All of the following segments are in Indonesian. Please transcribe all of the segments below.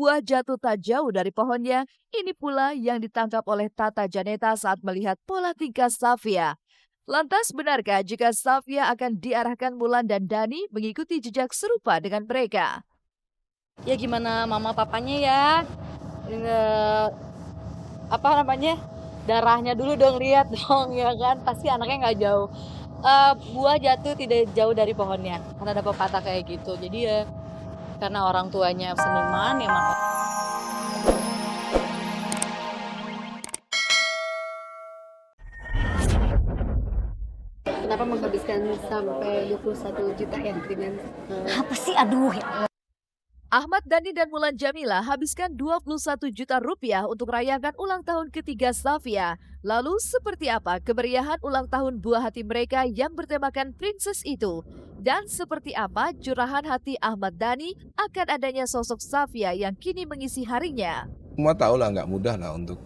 buah jatuh tak jauh dari pohonnya. Ini pula yang ditangkap oleh Tata Janeta saat melihat pola tingkah Safia. Lantas benarkah jika Safia akan diarahkan Mulan dan Dani mengikuti jejak serupa dengan mereka? Ya gimana mama papanya ya, apa namanya, darahnya dulu dong, lihat dong ya kan, pasti anaknya nggak jauh. Buah jatuh tidak jauh dari pohonnya, karena ada pepatah kayak gitu. Jadi ya karena orang tuanya seniman ya maka. Kenapa menghabiskan sampai 21 juta ya dengan Apa sih, aduh ya. Ahmad Dhani dan Mulan Jamila habiskan 21 juta rupiah untuk rayakan ulang tahun ketiga Safia. Lalu seperti apa kemeriahan ulang tahun buah hati mereka yang bertemakan Princess itu? Dan seperti apa curahan hati Ahmad Dhani akan adanya sosok Safia yang kini mengisi harinya? Semua tahu lah nggak mudah lah untuk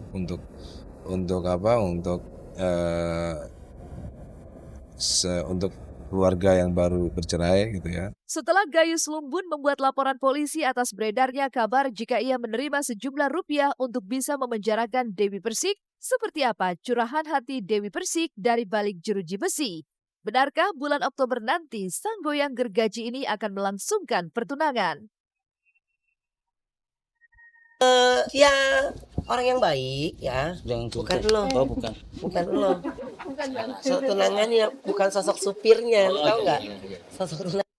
keluarga yang baru bercerai gitu ya. Setelah Gayus Lumbun membuat laporan polisi atas beredarnya kabar jika ia menerima sejumlah rupiah untuk bisa memenjarakan Dewi Persik, seperti apa curahan hati Dewi Persik dari balik jeruji besi? Benarkah bulan Oktober nanti sang goyang gergaji ini akan melangsungkan pertunangan? Ya orang yang baik ya, bukan lo. Oh bukan. Bukan lo. Tunangannya bukan sosok supirnya, tahu nggak? Sosok tunangan.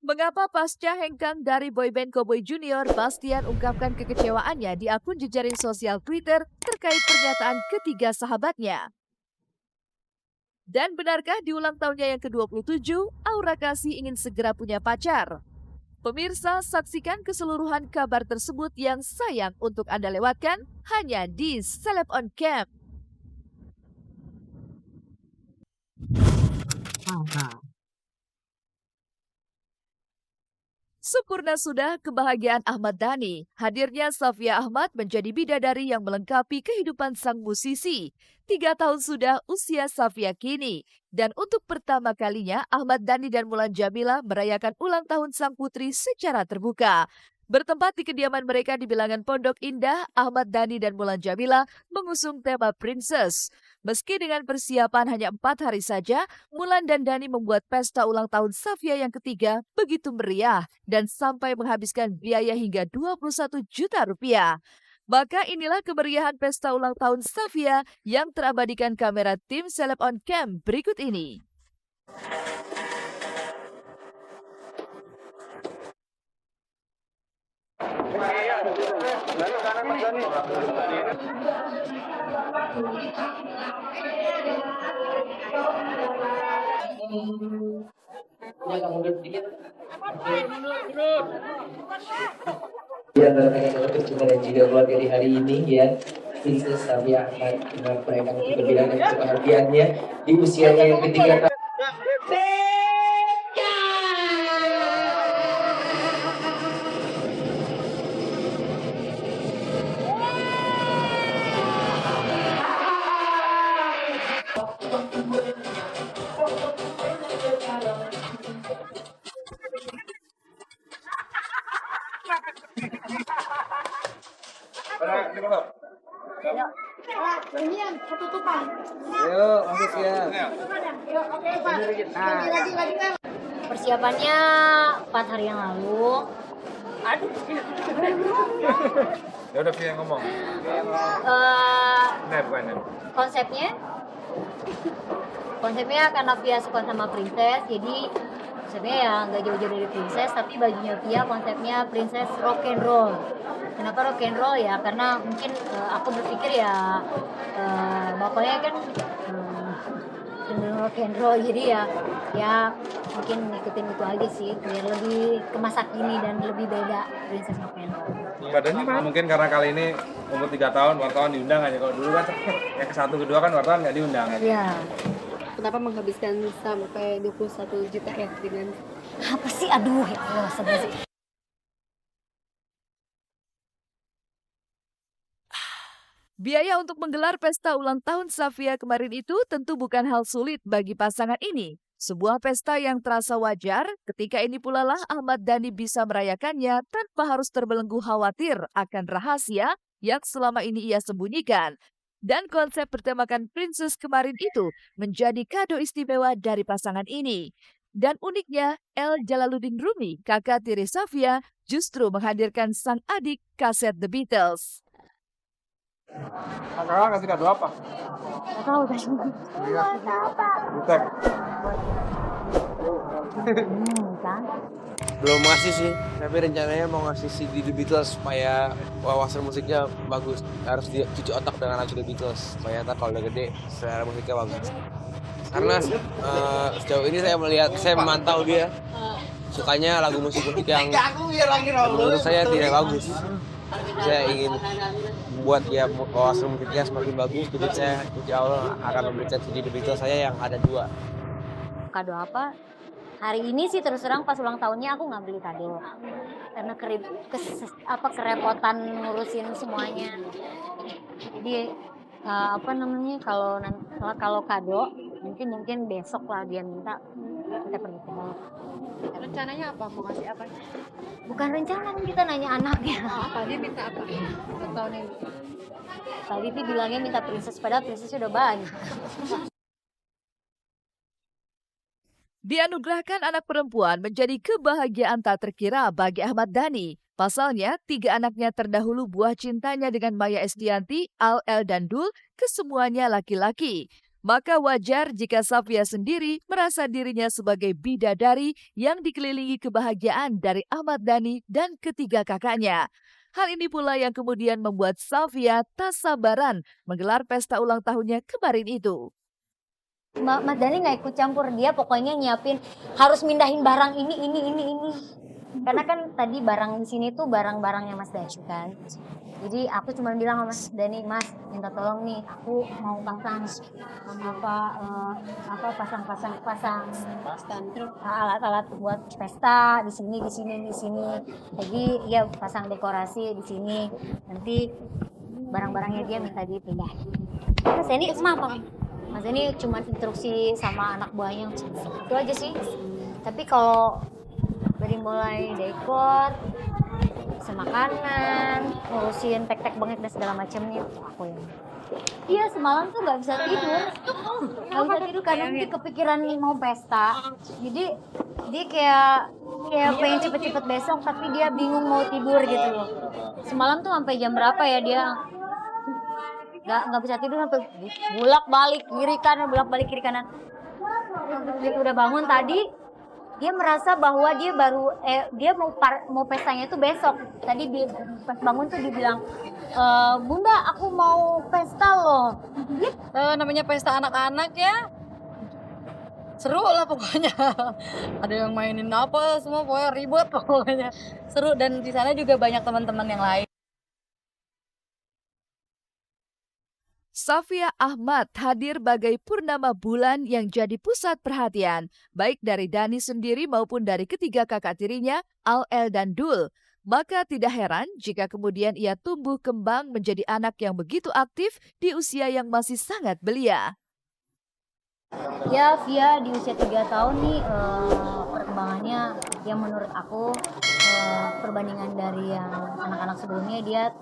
Mengapa pasca hengkang dari boyband Cowboy Junior, Bastian ungkapkan kekecewaannya di akun jejaring sosial Twitter terkait pernyataan ketiga sahabatnya? Dan benarkah di ulang tahunnya yang ke-27, Aura Kasih ingin segera punya pacar? Pemirsa, saksikan keseluruhan kabar tersebut yang sayang untuk Anda lewatkan hanya di Celeb on Cam. Sempurna sudah kebahagiaan Ahmad Dhani. Hadirnya Safia Ahmad menjadi bidadari yang melengkapi kehidupan sang musisi. 3 tahun sudah usia Safia kini. Dan untuk pertama kalinya, Ahmad Dhani dan Mulan Jamila merayakan ulang tahun sang putri secara terbuka. Bertempat di kediaman mereka di bilangan Pondok Indah, Ahmad Dhani dan Mulan Jamila mengusung tema Princess. Meski dengan persiapan hanya 4 hari saja, Mulan dan Dhani membuat pesta ulang tahun Safia yang ketiga begitu meriah dan sampai menghabiskan biaya hingga 21 juta rupiah. Maka inilah kemeriahan pesta ulang tahun Safia yang terabadikan kamera tim Celeb on Cam berikut ini. Di antara kecil dan juga keluarga di hari ini ya, Princess Safia Ahmad dengan merayakan kegembiraan dan kebahagiaannya di usianya yang ketiga. Yuk, masuk ya. Persiapannya 4 hari yang lalu. Aduh. Ya udah Via ngomong. Konsepnya karena Via suka sama Princess, jadi konsepnya ya nggak jauh-jauh dari Princess, tapi bajunya Via konsepnya Princess rock and roll. Kenapa rock and roll ya? Karena mungkin aku berpikir ya bapaknya kan rock and roll, jadi ya mungkin ngikutin itu aja sih, biar lebih ke masa kini dan lebih beda Princess rock and roll. Badannya mungkin karena kali ini umur 3 tahun wartawan diundang aja. Kalau dulu kan yang ke-1 ke-2 kan wartawan nggak diundang. Iya. kenapa menghabiskan sampai 21 juta ya dengan Apa sih, aduh ya Allah, sebel sih. Biaya untuk menggelar pesta ulang tahun Safia kemarin itu tentu bukan hal sulit bagi pasangan ini. Sebuah pesta yang terasa wajar, ketika ini pula lah Ahmad Dhani bisa merayakannya tanpa harus terbelenggu khawatir akan rahasia yang selama ini ia sembunyikan. Dan konsep bertemakan Princess kemarin itu menjadi kado istimewa dari pasangan ini. Dan uniknya, El Jalaluddin Rumi, kakak tiri Safia, justru menghadirkan sang adik kaset The Beatles. Kakak kasih kado apa? Nggak tahu kan? Butek. Kan? Belum ngasih sih, tapi rencananya mau ngasih CD The Beatles supaya wawasan musiknya bagus. Harus dia cuci otak dengan lagu The Beatles supaya ntar kalau udah gede selera musiknya bagus. Karena sejauh ini saya memantau dia sukanya lagu musik yang menurut saya tidak bagus. Saya ingin membuat dia wawasan musiknya semakin bagus, jadi saya insya Allah akan memberikan CD The Beatles saya yang ada 2. Kado apa? Hari ini sih terus terang pas ulang tahunnya aku nggak beli kado karena kerepotan ngurusin semuanya. Jadi kalau kado mungkin besok lah dia minta kita pergi ke mall. Rencananya apa? Mau kasih apa? Bukan rencana, kita nanya anaknya. Apa dia minta apa? Tahun ini. Tadi sih bilangnya minta princess, padahal princess udah banyak. Dianugerahkan anak perempuan menjadi kebahagiaan tak terkira bagi Ahmad Dhani. Pasalnya, 3 anaknya terdahulu buah cintanya dengan Maya Estianty, Al, El, dan Dul, kesemuanya laki-laki. Maka wajar jika Safia sendiri merasa dirinya sebagai bidadari yang dikelilingi kebahagiaan dari Ahmad Dhani dan ketiga kakaknya. Hal ini pula yang kemudian membuat Safia tak sabaran menggelar pesta ulang tahunnya kemarin itu. Mas Dhani nggak ikut campur, dia pokoknya nyiapin harus mindahin barang ini. Karena kan tadi barang di sini tuh barang-barangnya Mas Dhani kan. Jadi aku cuma bilang sama Mas Dhani, Mas minta tolong nih, aku mau pasang alat-alat buat pesta di sini. Jadi ya pasang dekorasi di sini. Nanti barang-barangnya dia minta dipindah. Mas Dhani kenapa? Mas Dhani cuma instruksi sama anak buahnya, itu aja sih. Tapi kalau dari mulai dekor, makanan, ngurusin tek-tek bengek dan segala macamnya, aku yang. Iya, semalam tuh nggak bisa tidur karena dia kepikiran mau pesta. Jadi dia kayak pengen cepet-cepet besok, tapi dia bingung mau tidur gitu loh. Semalam tuh sampai jam berapa ya dia nggak bisa tidur, sampai bolak balik kiri kanan. Begitu udah bangun tadi, dia merasa bahwa dia mau pestanya itu besok. Tadi pas bangun tuh dibilang, Bunda aku mau pesta loh. Namanya pesta anak-anak ya. Seru lah pokoknya. Ada yang mainin apa semua, pokoknya ribet pokoknya. Seru, dan di sana juga banyak teman-teman yang lain. Safia Ahmad hadir bagai purnama bulan yang jadi pusat perhatian, baik dari Dhani sendiri maupun dari ketiga kakak tirinya, Al, El, dan Dul. Maka tidak heran jika kemudian ia tumbuh kembang menjadi anak yang begitu aktif di usia yang masih sangat belia. Ya, Via di usia 3 tahun nih perkembangannya yang menurut aku perbandingan dari yang anak-anak sebelumnya, dia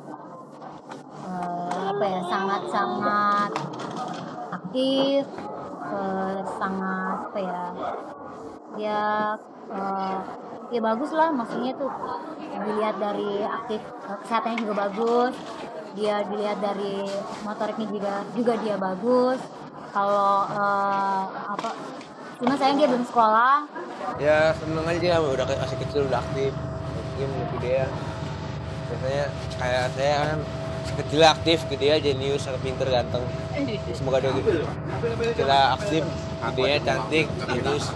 sangat aktif, dia bagus lah, maksudnya tuh dilihat dari aktif, kesehatannya juga bagus, dia dilihat dari motoriknya juga dia bagus. Kalau cuma sayang dia belum sekolah. Ya seneng aja, udah masih kecil udah aktif. Mungkin lebih dia biasanya kayak saya kan kecil aktif, gede jenius, pinter, ganteng. Semoga dia gitu. Kecil aktif, gede cantik, jenius.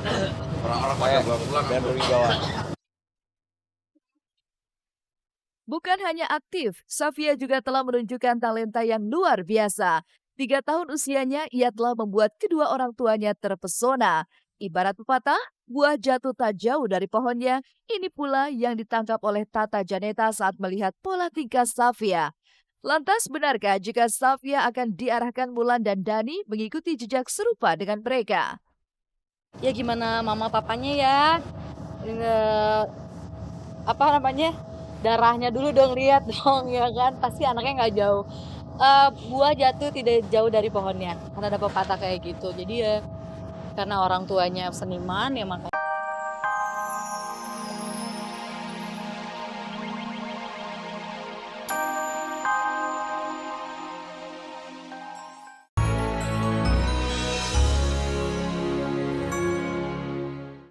Orang-orang dan berwibawa. Bukan hanya aktif, Safia juga telah menunjukkan talenta yang luar biasa. 3 tahun usianya, ia telah membuat kedua orang tuanya terpesona. Ibarat pepatah, buah jatuh tak jauh dari pohonnya, ini pula yang ditangkap oleh Tata Janeta saat melihat pola tingkah Safia. Lantas benarkah jika Safia akan diarahkan Mulan dan Dhani mengikuti jejak serupa dengan mereka? Ya gimana mama papanya ya, apa namanya, darahnya dulu dong, lihat dong ya kan, pasti anaknya nggak jauh. Buah jatuh tidak jauh dari pohonnya, karena ada pepatah kayak gitu. Jadi ya karena orang tuanya seniman ya makanya